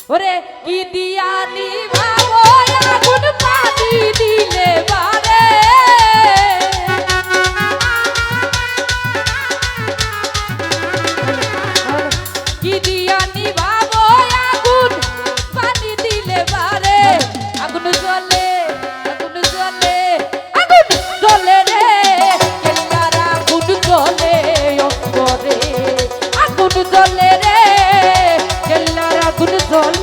ওরে কি দিয়া নিভাবো আগুন পানি দিলে বারে কি দিয়া নিভাবো আগুন পানি দিলে বারে আগুন জ্বলে আগুন জ্বলে আগুন জ্বলে রে কেল্লার আগুন জ্বলে অন্তরে আগুন জ্বলে রে কেল্লার আগুন জ্বলে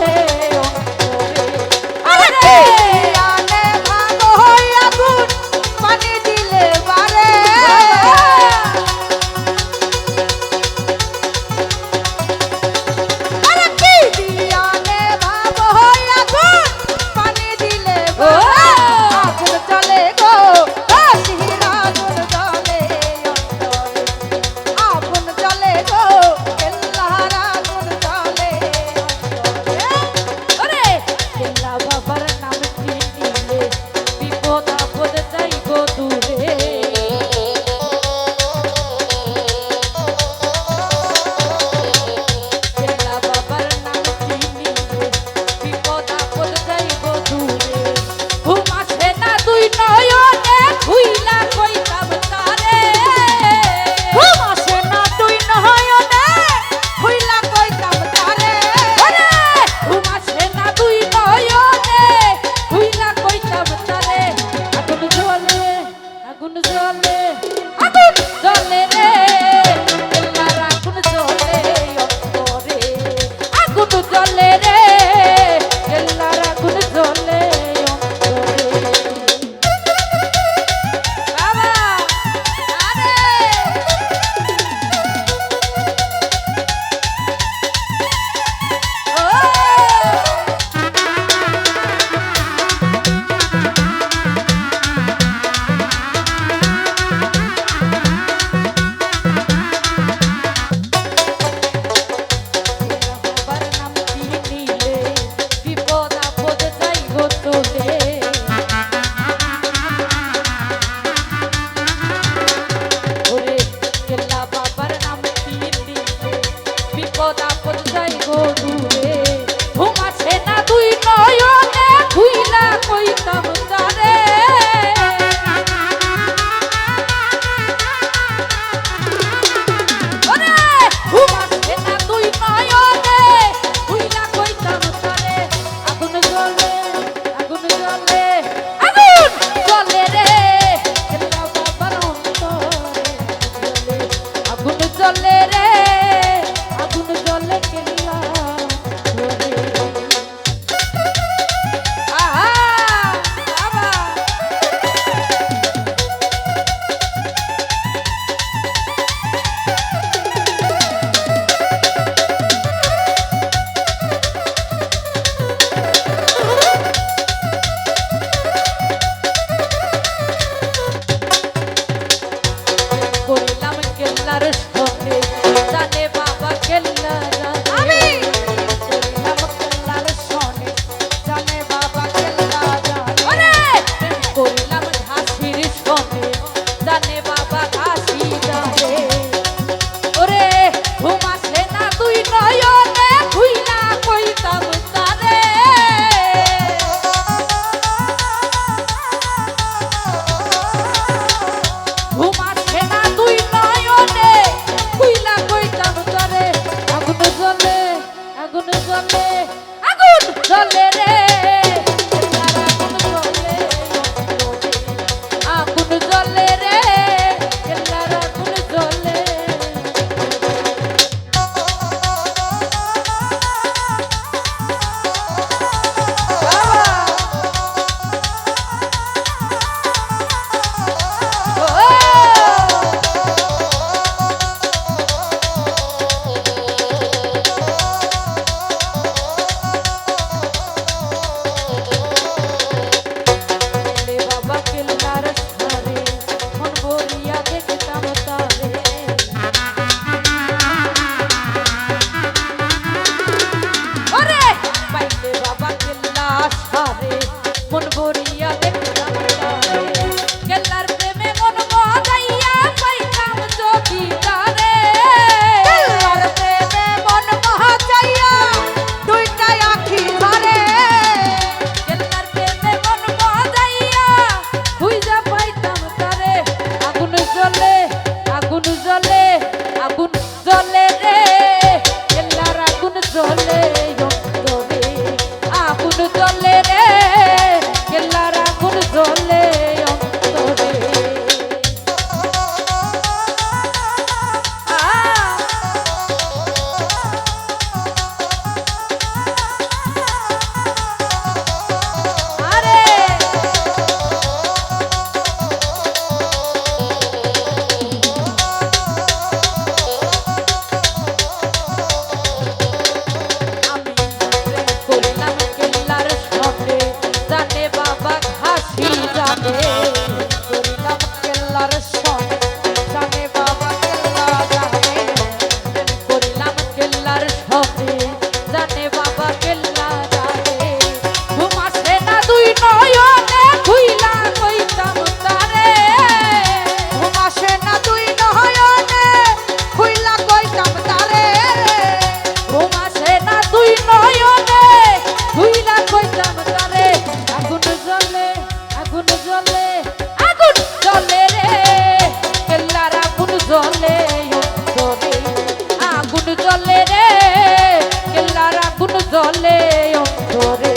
জ্বলে অন্তরে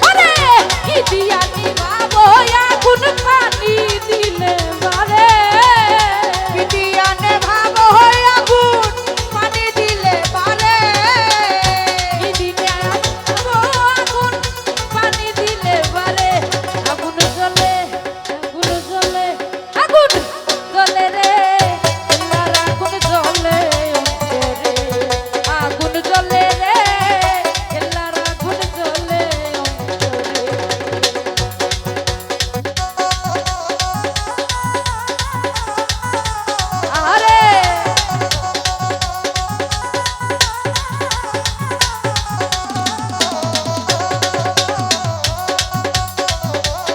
আরে কি দিয়া নিভাবো আগুন পানি দিলে বারে কি দিয়া নেভাবো আগুন পানি দিলে পারে কি দিয়া নিভাবো আগুন পানি দিলে বারে আগুন জ্বলে আগুন জ্বলে রে এলার আগুন জ্বলে অন্তরে আগুন জ্বলে রে এলার আগুন জ্বলে অন্তরে আরে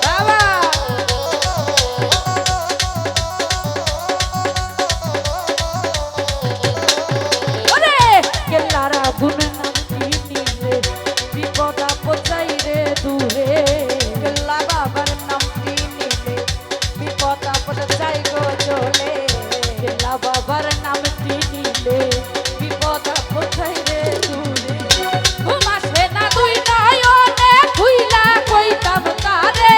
বাবা ওরে কেল্লার আগুন নামটি নিলে বিপদ আপদ যাই রে দূরে কেল্লা বাবার নামটি নিলে বিপদ আপদ যাই গো চলে কেল্লা বাবার নামটি নিলে বিপদ আপদ যাই রে দূরে ঘুম আসে না তুই নয়নে খুইলা কইতাম তারে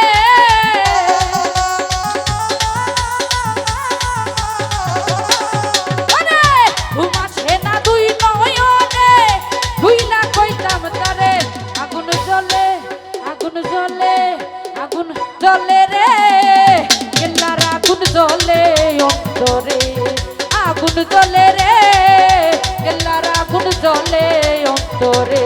ওরে ঘুম আসে না তুই নয়নে খুইলা কইতাম তারে আগুন জ্বলে রে কেল্লার আগুন জ্বলে অন্তরে আগুন জ্বলে রে কেল্লার আগুন জ্বলে অন্তরে